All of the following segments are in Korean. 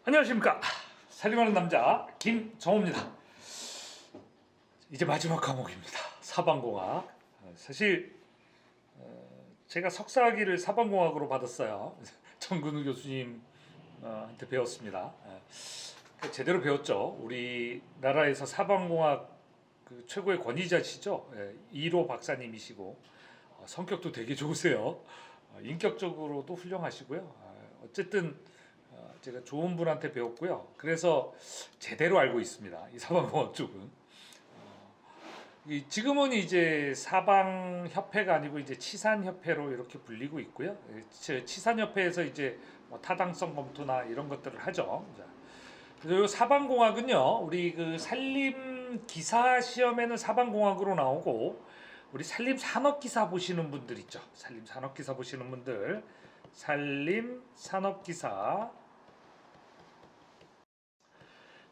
안녕하십니까. 살림하는 남자 김정호입니다. 이제 마지막 과목입니다. 사방공학. 사실 제가 석사학위를 사방공학으로 받았어요. 정근우 교수님한테 배웠습니다. 제대로 배웠죠. 우리나라에서 사방공학 그 최고의 권위자시죠. 1호 박사님이시고 성격도 되게 좋으세요. 인격적으로도 훌륭하시고요. 어쨌든 제가 좋은 분한테 배웠고요. 그래서 제대로 알고 있습니다. 이 사방공학 쪽은. 지금은 이제 사방협회가 아니고 이제 치산협회로 이렇게 불리고 있고요. 치산협회에서 이제 뭐 타당성 검토나 이런 것들을 하죠. 그리고 사방공학은요, 우리 그 산림 기사 시험에는 사방공학으로 나오고, 우리 산림 산업기사 보시는 분들 있죠. 산림 산업기사 보시는 분들, 산림 산업기사.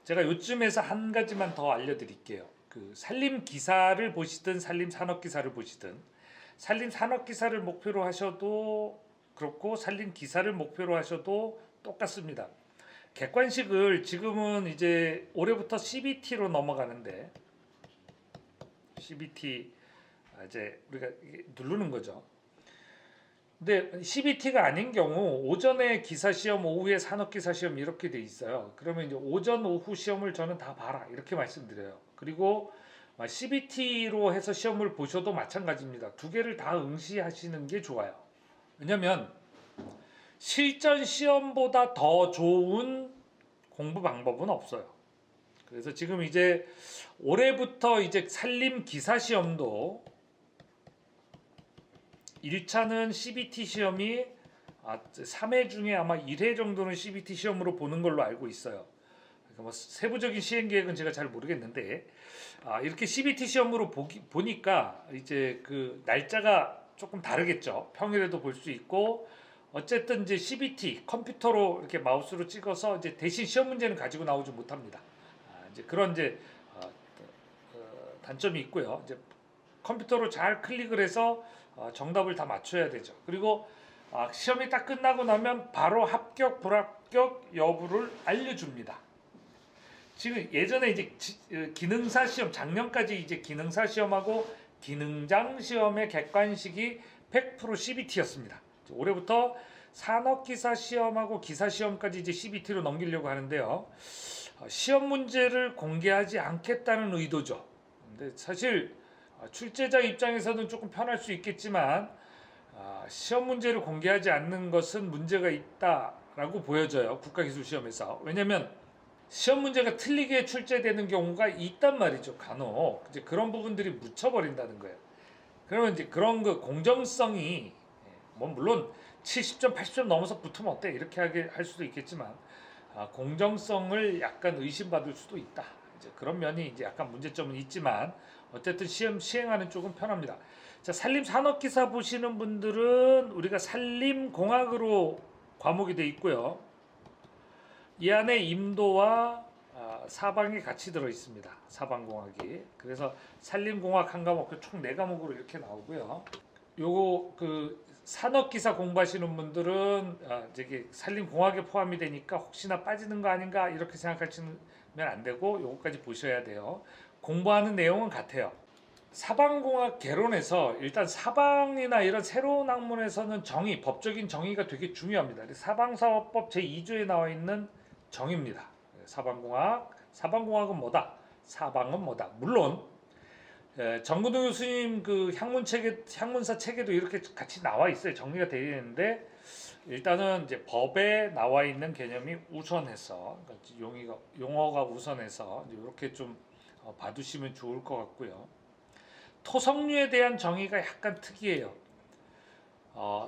제가 요쯤에서 한 가지만 더 알려드릴게요. 그 산림 기사를 보시든 산림 산업 기사를 보시든 산림 산업 기사를 목표로 하셔도 그렇고 산림 기사를 목표로 하셔도 똑같습니다. 객관식을 지금은 이제 올해부터 CBT로 넘어가는데 CBT 이제 우리가 누르는 거죠. 근데 CBT가 아닌 경우 오전에 기사 시험, 오후에 산업 기사 시험 이렇게 돼 있어요. 그러면 이제 오전, 오후 시험을 저는 다 봐라 이렇게 말씀드려요. 그리고 CBT로 해서 시험을 보셔도 마찬가지입니다. 두 개를 다 응시하시는 게 좋아요. 왜냐면 실전 시험보다 더 좋은 공부 방법은 없어요. 그래서 지금 이제 올해부터 이제 산림 기사 시험도 1차는 CBT 시험이 3회 중에 아마 1회 정도는 CBT 시험으로 보는 걸로 알고 있어요. 그러니까 뭐 세부적인 시행 계획은 제가 잘 모르겠는데 이렇게 CBT 시험으로 보니까 이제 그 날짜가 조금 다르겠죠. 평일에도 볼 수 있고 어쨌든 이제 CBT 컴퓨터로 이렇게 마우스로 찍어서 이제 대신 시험 문제는 가지고 나오지 못합니다. 이제 그런 이제 단점이 있고요. 이제 컴퓨터로 잘 클릭을 해서 정답을 다 맞춰야 되죠. 그리고 시험이 딱 끝나고 나면 바로 합격, 불합격 여부를 알려줍니다. 지금 예전에 이제 기능사 시험, 작년까지 이제 기능사 시험하고 기능장 시험의 객관식이 100% CBT였습니다. 올해부터 산업기사 시험하고 기사 시험까지 이제 CBT로 넘기려고 하는데요. 시험 문제를 공개하지 않겠다는 의도죠. 근데 사실 출제자 입장에서는 조금 편할 수 있겠지만 시험 문제를 공개하지 않는 것은 문제가 있다라고 보여져요. 국가기술시험에서. 왜냐하면 시험 문제가 틀리게 출제되는 경우가 있단 말이죠. 간혹 이제 그런 부분들이 묻혀버린다는 거예요. 그러면 이제 그런 그 공정성이 뭐 물론 70점, 80점 넘어서 붙으면 어때? 이렇게 할 수도 있겠지만 공정성을 약간 의심받을 수도 있다. 이제 그런 면이 이제 약간 문제점은 있지만 어쨌든 시험 시행하는 쪽은 편합니다. 자, 산림 산업기사 보시는 분들은 우리가 산림공학으로 과목이 돼 있고요. 이 안에 임도와 사방이 같이 들어 있습니다. 사방공학이. 그래서 산림공학 한 과목, 총 4과목으로 이렇게 나오고요. 요거 그 산업기사 공부하시는 분들은 저기 산림공학에 포함이 되니까 혹시나 빠지는 거 아닌가 이렇게 생각하시면 안 되고 요거까지 보셔야 돼요. 공부하는 내용은 같아요. 사방공학 개론에서 일단 사방이나 이런 새로운 학문에서는 정의, 법적인 정의가 되게 중요합니다. 사방사업법 제2조에 나와 있는 정의입니다. 사방공학은 뭐다? 사방은 뭐다? 물론 정근우 교수님 그 향문사 책에도 이렇게 같이 나와 있어요. 정리가 되어 있는데 일단은 이제 법에 나와 있는 개념이 우선해서 그러니까 용어가 우선해서 이렇게 좀 봐두시면 좋을 것 같고요. 토성류에 대한 정의가 약간 특이해요.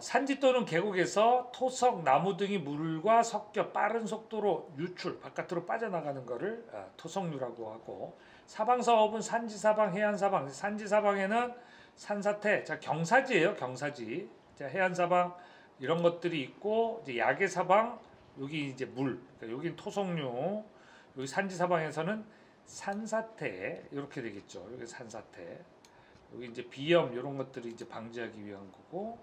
산지 또는 계곡에서 토석, 나무 등이 물과 섞여 빠른 속도로 유출, 바깥으로 빠져나가는 것을 토석류라고 하고, 사방사업은 산지사방, 해안사방. 산지사방에는 산사태, 자 경사지예요, 경사지. 자 해안사방 이런 것들이 있고, 이제 야계사방 여기 이제 물, 그러니까 여긴 토석류. 여기 산지사방에서는 산사태 이렇게 되겠죠. 여기 산사태. 여기 이제 비염 이런 것들이 이제 방지하기 위한 거고.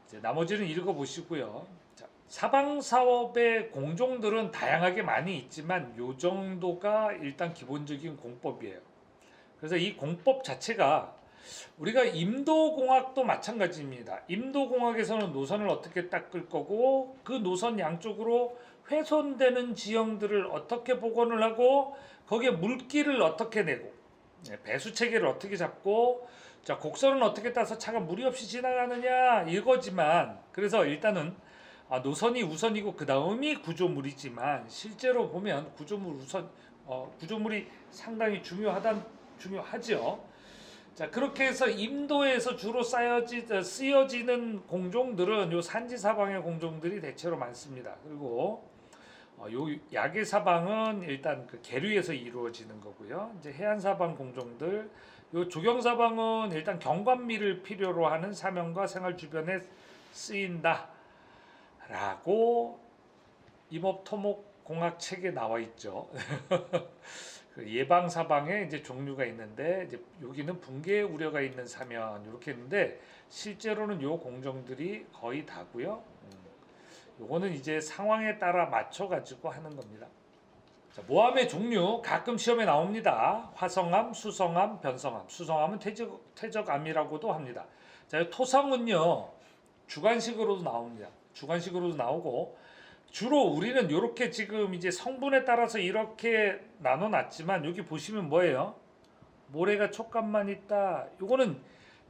이제 나머지는 읽어보시고요. 자, 사방 사업의 공종들은 다양하게 많이 있지만 요 정도가 일단 기본적인 공법이에요. 그래서 이 공법 자체가 우리가 임도공학도 마찬가지입니다. 임도공학에서는 노선을 어떻게 닦을 거고 그 노선 양쪽으로 훼손되는 지형들을 어떻게 복원을 하고 거기에 물길을 어떻게 내고 배수 체계를 어떻게 잡고 자 곡선은 어떻게 따서 차가 무리 없이 지나가느냐 이거지만 그래서 일단은 노선이 우선이고 그 다음이 구조물이지만 실제로 보면 구조물이 상당히 중요하죠. 자 그렇게 해서 임도에서 주로 쓰여지는 공종들은 요 산지 사방의 공종들이 대체로 많습니다. 그리고 요 야계 사방은 일단 그 계류에서 이루어지는 거고요. 이제 해안 사방 공종들, 요 조경 사방은 일단 경관미를 필요로 하는 사명과 생활 주변에 쓰인다라고 임업토목공학 책에 나와 있죠. 그 예방 사방에 이제 종류가 있는데 이제 여기는 붕괴 우려가 있는 사면 이렇게 했는데 실제로는 요 공정들이 거의 다고요. 요거는 이제 상황에 따라 맞춰 가지고 하는 겁니다. 자, 모함의 종류 가끔 시험에 나옵니다. 화성암, 수성암, 변성암. 수성암은 퇴적암이라고도 합니다. 자, 토성은요 주관식으로도 나옵니다. 주관식으로도 나오고 주로 우리는 이렇게 지금 이제 성분에 따라서 이렇게 나눠놨지만 여기 보시면 뭐예요? 모래가 촉감만 있다. 이거는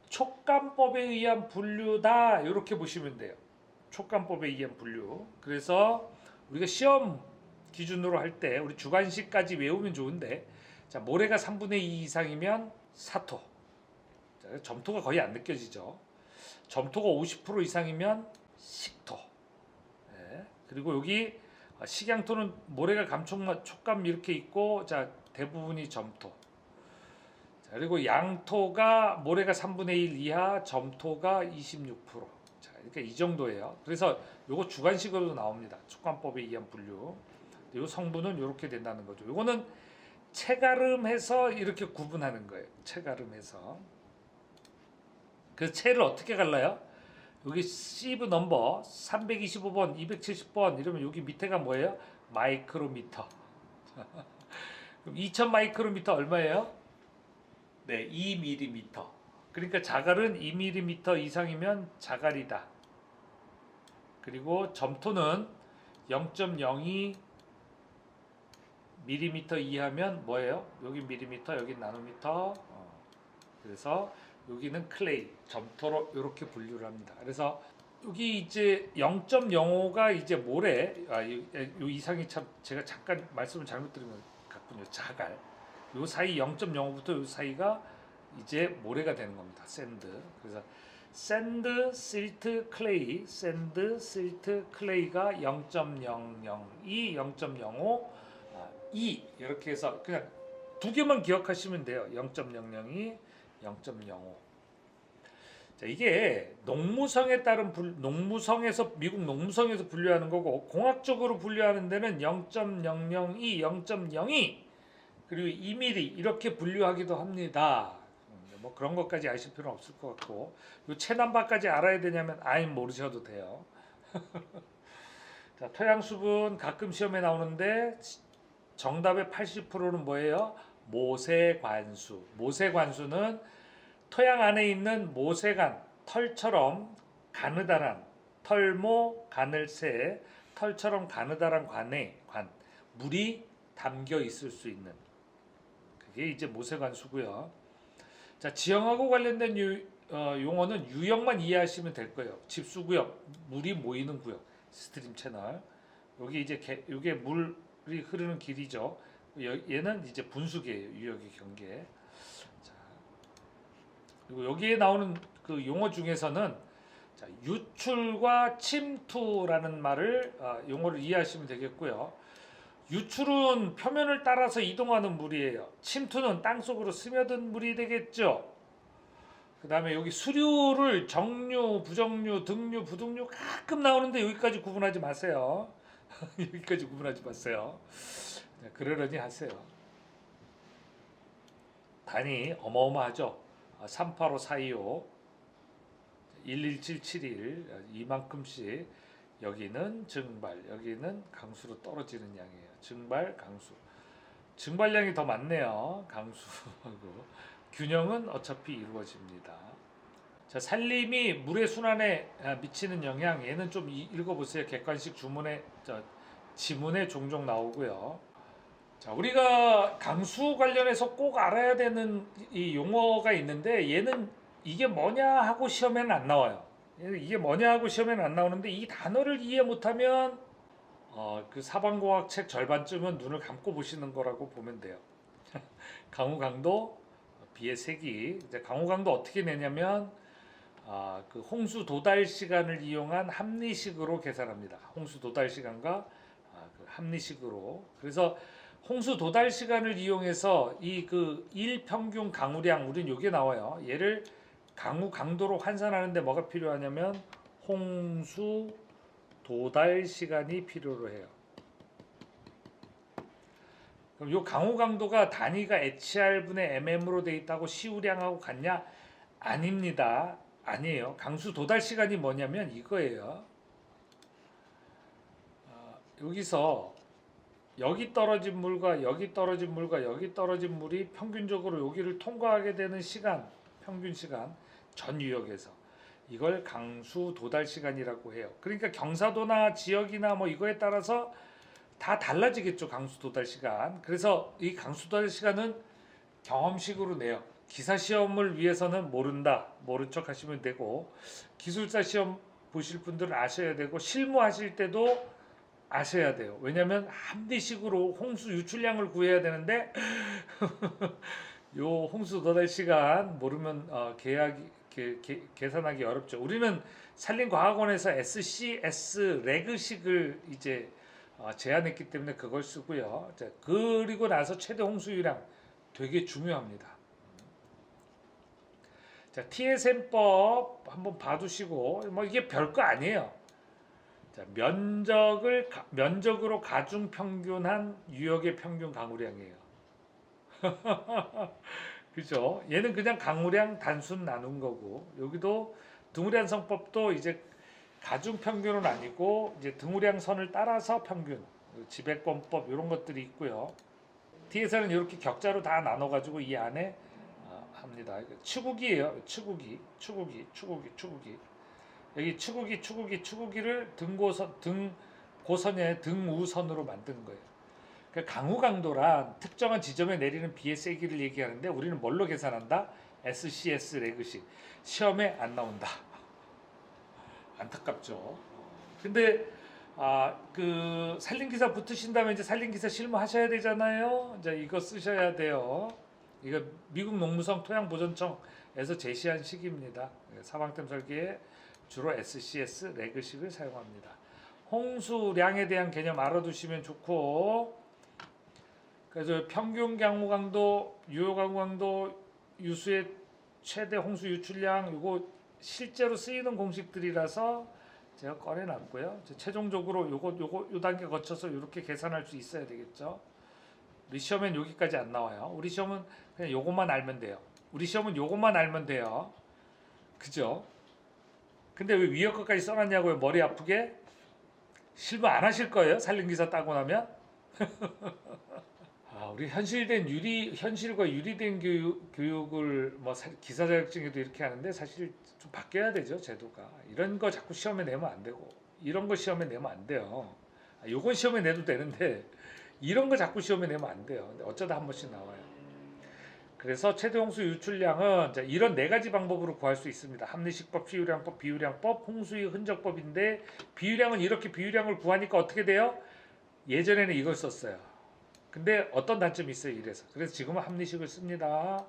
촉감법에 의한 분류다. 이렇게 보시면 돼요. 촉감법에 의한 분류. 그래서 우리가 시험 기준으로 할 때 우리 주관식까지 외우면 좋은데 자 모래가 3분의 2 이상이면 사토. 자, 점토가 거의 안 느껴지죠. 점토가 50% 이상이면 식토. 그리고 여기 식양토는 모래가 촉감 이렇게 있고 자 대부분이 점토. 자, 그리고 양토가 모래가 3분의 1 이하, 점토가 26%. 자, 그러니까 이 정도예요. 그래서 요거 주관식으로도 나옵니다. 촉감법에 의한 분류. 요 성분은 이렇게 된다는 거죠. 요거는 체가름해서 이렇게 구분하는 거예요. 체가름해서. 그래서 체를 어떻게 갈라요? 여기 시브 넘버 325번, 270번 이러면 여기 밑에가 뭐예요? 마이크로미터. 그럼 2000 마이크로미터 얼마예요? 네, 2mm. 그러니까 자갈은 2mm 이상이면 자갈이다. 그리고 점토는 0.02 mm 이하면 뭐예요? 여기 밀리미터, 여기 나노미터. 그래서 여기는 클레이, 점토로 이렇게 분류를 합니다. 그래서 여기 이제 0.05가 이제 모래, 요 이상이 참 제가 잠깐 말씀을 잘못 드린 것 같군요. 자갈. 요 사이 0.05부터 요 사이가 이제 모래가 되는 겁니다. 샌드. 그래서 샌드, 실트, 클레이, 샌드, 실트, 클레이가 0.002, 0.05, 2 이렇게 해서 그냥 두 개만 기억하시면 돼요. 0.002, 0.05. 자, 이게 농무성에 따른 농무성에서 미국 농무성에서 분류하는 거고 공학적으로 분류하는 데는 0.002, 0.02 그리고 2mm 이렇게 분류하기도 합니다. 뭐 그런 것까지 아실 필요는 없을 것 같고 요 체남바까지 알아야 되냐면 아예 모르셔도 돼요. 자, 토양수분 가끔 시험에 나오는데 정답의 80%는 뭐예요? 모세관수. 모세관수는 토양 안에 있는 모세관, 털처럼 가느다란 털모 가늘새, 털처럼 가느다란 관, 물이 담겨 있을 수 있는 그게 이제 모세관수고요. 자, 지형하고 관련된 용어는 유형만 이해하시면 될 거예요. 집수구역, 물이 모이는 구역, 스트림 채널. 여기 이제 이게 물이 흐르는 길이죠. 얘는 이제 분수계예요. 유역의 경계. 자, 그리고 여기에 나오는 그 용어 중에서는 자, 유출과 침투라는 말을 용어를 이해하시면 되겠고요. 유출은 표면을 따라서 이동하는 물이에요. 침투는 땅속으로 스며든 물이 되겠죠. 그 다음에 여기 수류를 정류, 부정류, 등류, 부등류 가끔 나오는데 여기까지 구분하지 마세요. 여기까지 구분하지 마세요. 그러려니 하세요. 단위 어마어마하죠. 385, 425, 11771 이만큼씩 여기는 증발, 여기는 강수로 떨어지는 양이에요. 증발, 강수. 증발량이 더 많네요. 강수하고 균형은 어차피 이루어집니다. 자, 산림이 물의 순환에 미치는 영향, 얘는 좀 읽어보세요. 객관식 주문에 지문에 종종 나오고요. 자, 우리가 강수 관련해서 꼭 알아야 되는 이 용어가 있는데 얘는 이게 뭐냐 하고 시험에는 안 나와요. 이게 뭐냐 하고 시험에는 안 나오는데 이 단어를 이해 못하면 그 사방과학 책 절반쯤은 눈을 감고 보시는 거라고 보면 돼요. 강우 강도 비의 세기. 이제 강우 강도 어떻게 내냐면 그 홍수 도달 시간을 이용한 합리식으로 계산합니다. 홍수 도달 시간과 그 합리식으로. 그래서 홍수 도달 시간을 이용해서 이 그 일평균 강우량 우린 요게 나와요. 얘를 강우 강도로 환산하는데 뭐가 필요하냐면 홍수 도달 시간이 필요로 해요. 그럼 요 강우 강도가 단위가 HR분의 mm으로 돼 있다고 시우량하고 같냐? 아닙니다. 아니에요. 강수 도달 시간이 뭐냐면 이거예요. 여기서 여기 떨어진 물과 여기 떨어진 물과 여기 떨어진 물이 평균적으로 여기를 통과하게 되는 시간, 평균 시간 전 유역에서 이걸 강수 도달 시간이라고 해요. 그러니까 경사도나 지역이나 뭐 이거에 따라서 다 달라지겠죠. 강수 도달 시간. 그래서 이 강수 도달 시간은 경험식으로 내요. 기사 시험을 위해서는 모른 척 하시면 되고 기술사 시험 보실 분들은 아셔야 되고 실무하실 때도 아셔야 돼요. 왜냐하면 합리식으로 홍수 유출량을 구해야 되는데 요 홍수 도달 시간 모르면 계산하기 어렵죠. 우리는 산림과학원에서 SCS 레그식을 이제 제안했기 때문에 그걸 쓰고요. 자, 그리고 나서 최대 홍수유량 되게 중요합니다. 자, TSM법 한번 봐두시고 뭐 이게 별거 아니에요. 자, 면적으로 가중 평균한 유역의 평균 강우량이에요. 그죠? 얘는 그냥 강우량 단순 나눈 거고 여기도 등우량 성법도 이제 가중 평균은 아니고 이제 등우량 선을 따라서 평균 지배권법 이런 것들이 있고요. 뒤에서는 이렇게 격자로 다 나눠가지고 이 안에 합니다. 추국이에요. 추국이. 여기 추구기를 등고선의 등우선으로 만든 거예요. 그러니까 강우 강도란 특정한 지점에 내리는 비의 세기를 얘기하는데 우리는 뭘로 계산한다? SCS 레그식. 시험에 안 나온다. 안타깝죠. 근데 그 산림기사 붙으신 다음에 이제 산림기사 실무하셔야 되잖아요. 이제 이거 쓰셔야 돼요. 이거 미국 농무성 토양보존청에서 제시한 식입니다. 사방댐 설계에 주로 SCS 레그식을 사용합니다. 홍수량에 대한 개념 알아두시면 좋고, 그래서 평균 강우 강도, 유효 강우 강도, 유수의 최대 홍수 유출량 이거 실제로 쓰이는 공식들이라서 제가 꺼내놨고요. 최종적으로 요 단계 거쳐서 이렇게 계산할 수 있어야 되겠죠. 우리 시험엔 여기까지 안 나와요. 우리 시험은 그냥 요것만 알면 돼요. 우리 시험은 요것만 알면 돼요. 그죠? 근데 왜 위에 것까지 써놨냐고요? 머리 아프게? 실무 안 하실 거예요? 산림기사 따고 나면? 우리 현실과 유리된 교육을 뭐 기사 자격증에도 이렇게 하는데 사실 좀 바뀌어야 되죠, 제도가. 이런 거 자꾸 시험에 내면 안 되고 이런 거 시험에 내면 안 돼요. 요건 시험에 내도 되는데 이런 거 자꾸 시험에 내면 안 돼요. 근데 어쩌다 한 번씩 나와요. 그래서 최대 홍수 유출량은 이런 네 가지 방법으로 구할 수 있습니다. 합리식법, 시유량법, 비유량법, 홍수의 흔적법인데 비유량은 이렇게 비유량을 구하니까 어떻게 돼요? 예전에는 이걸 썼어요. 근데 어떤 단점이 있어요, 이래서. 그래서 지금은 합리식을 씁니다.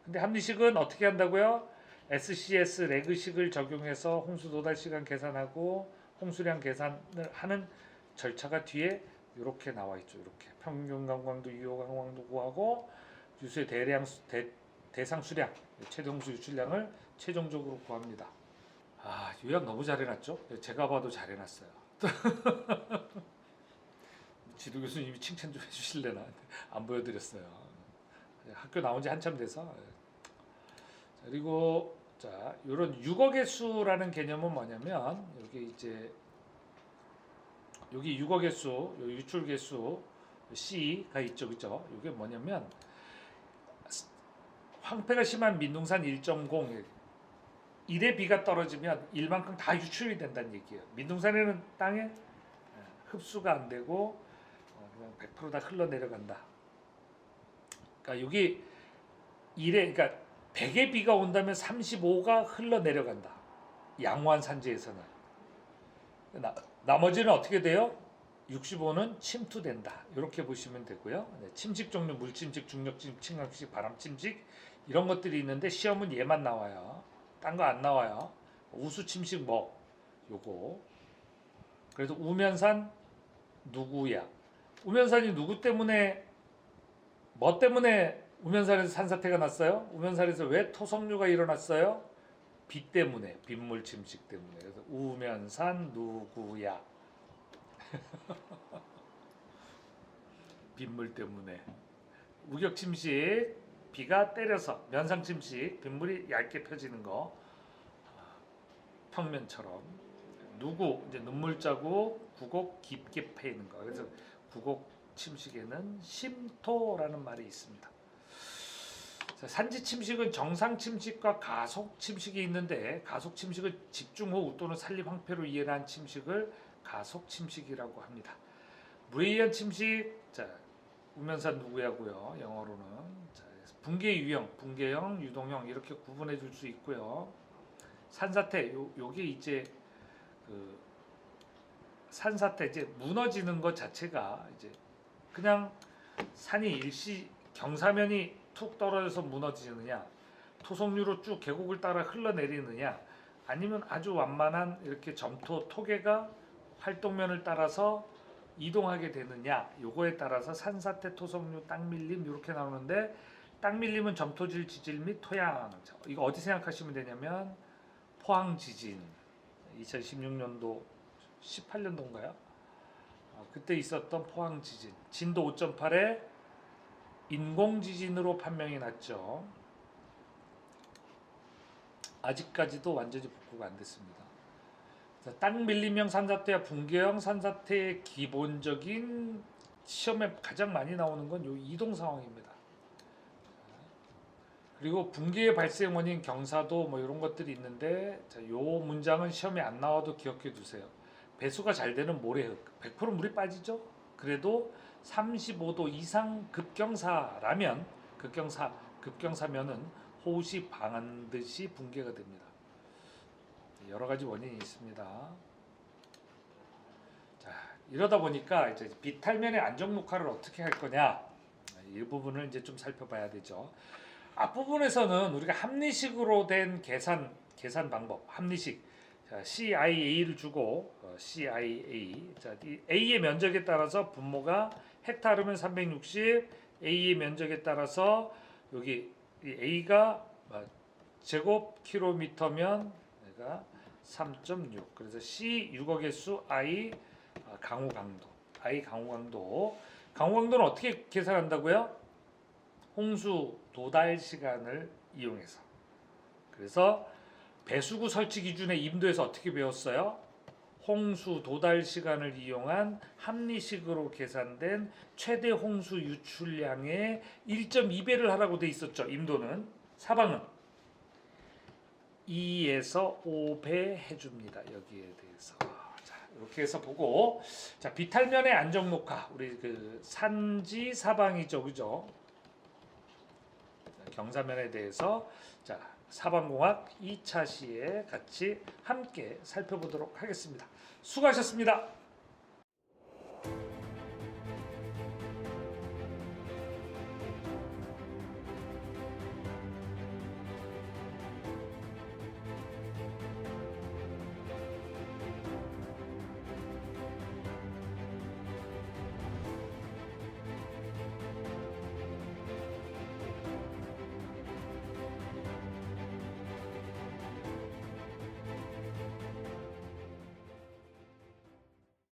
근데 합리식은 어떻게 한다고요? SCS 레그식을 적용해서 홍수 도달 시간 계산하고 홍수량 계산을 하는 절차가 뒤에 이렇게 나와 있죠. 이렇게 평균 강강도, 유효 강강도 구하고 유수의 대상 수량, 최대 홍수 유출량을 최종적으로 구합니다. 요약 너무 잘해놨죠? 제가 봐도 잘해놨어요. 지도 교수님이 칭찬 좀 해주실래나? 안 보여드렸어요. 학교 나온 지 한참 돼서. 그리고 이런 6억의 수라는 개념은 뭐냐면 여기 이제 여기 유거 개수, 여기 유출 개수 C가 있죠, 그죠? 이게 뭐냐면 황폐가 심한 민둥산 1.0 1의 비가 떨어지면 1만큼 다 유출이 된다는 얘기예요. 민둥산에는 땅에 흡수가 안 되고 그냥 100%다 흘러내려간다. 그러니까 여기 1에 그러니까 100의 비가 온다면 35가 흘러내려간다. 양호한 산지에서는. 나머지는 어떻게 돼요? 65는 침투된다. 이렇게 보시면 되고요. 침식 종류, 물침식, 중력침식, 침강침식, 바람침식 이런 것들이 있는데 시험은 얘만 나와요. 딴 거 안 나와요. 우수침식 뭐 요거. 그래서 우면산 누구야? 우면산이 누구 때문에 뭐 때문에 우면산에서 산사태가 났어요? 우면산에서 왜 토성류가 일어났어요? 비 때문에, 빗물 침식 때문에. 그래서 우면산 누구야? 빗물 때문에. 우격 침식, 비가 때려서 면상 침식, 빗물이 얇게 펴지는 거. 평면처럼. 누구 이제 눈물 자국, 구곡 깊게 패이는 거. 그래서 구곡 침식에는 심토라는 말이 있습니다. 자, 산지 침식은 정상 침식과 가속 침식이 있는데 가속 침식은 집중호우 또는 산림 황폐로 이어난 침식을 가속 침식이라고 합니다. 물에 의한 침식, 자 우면산 누구야고요. 영어로는 자, 붕괴 유형, 붕괴형, 유동형 이렇게 구분해 줄 수 있고요. 산사태, 요게 이제 그 산사태 이제 무너지는 것 자체가 이제 그냥 산이 일시 경사면이 툭 떨어져서 무너지느냐, 토속류로 쭉 계곡을 따라 흘러내리느냐, 아니면 아주 완만한 이렇게 점토 토계가 활동면을 따라서 이동하게 되느냐, 요거에 따라서 산사태, 토속류, 땅밀림 이렇게 나오는데 땅밀림은 점토질 지질 및 토양. 이거 어디 생각하시면 되냐면 포항 지진 2016년도 18년도인가요? 그때 있었던 포항 지진 진도 5.8에 인공 지진으로 판명이 났죠. 아직까지도 완전히 복구가 안 됐습니다. 땅 밀림형 산사태와 붕괴형 산사태의 기본적인 시험에 가장 많이 나오는 건 요 이동 상황입니다. 그리고 붕괴의 발생 원인 경사도 뭐 이런 것들이 있는데 자, 요 문장은 시험에 안 나와도 기억해 두세요. 배수가 잘 되는 모래흙 100% 물이 빠지죠. 그래도 35도 이상 급경사라면 급경사면은 호우시 반드시 붕괴가 됩니다. 여러 가지 원인이 있습니다. 자, 이러다 보니까 이제 비탈면의 안정 녹화를 어떻게 할 거냐 이 부분을 이제 좀 살펴봐야 되죠. 앞부분에서는 우리가 합리식으로 된 계산 방법, 합리식. 자, CIA를 주고 CIA. 자, 이 A의 면적에 따라서 분모가 헥타르면 360, A의 면적에 따라서 여기 이 A가 제곱킬로미터면 내가 3.6. 그래서 C 유거 개수 I 강우 강도. 강우강도는 어떻게 계산한다고요? 홍수 도달 시간을 이용해서. 그래서 배수구 설치 기준의 임도에서 어떻게 배웠어요? 홍수 도달 시간을 이용한 합리식으로 계산된 최대 홍수 유출량의 1.2배를 하라고 돼 있었죠. 임도는. 사방은 2에서 5배 해줍니다. 여기에 대해서. 자, 이렇게 해서 보고, 자 비탈면의 안정 녹화, 우리 그 산지 사방이죠, 그죠? 경사면에 대해서 자 사방공학 2차 시에 같이 함께 살펴보도록 하겠습니다. 수고하셨습니다.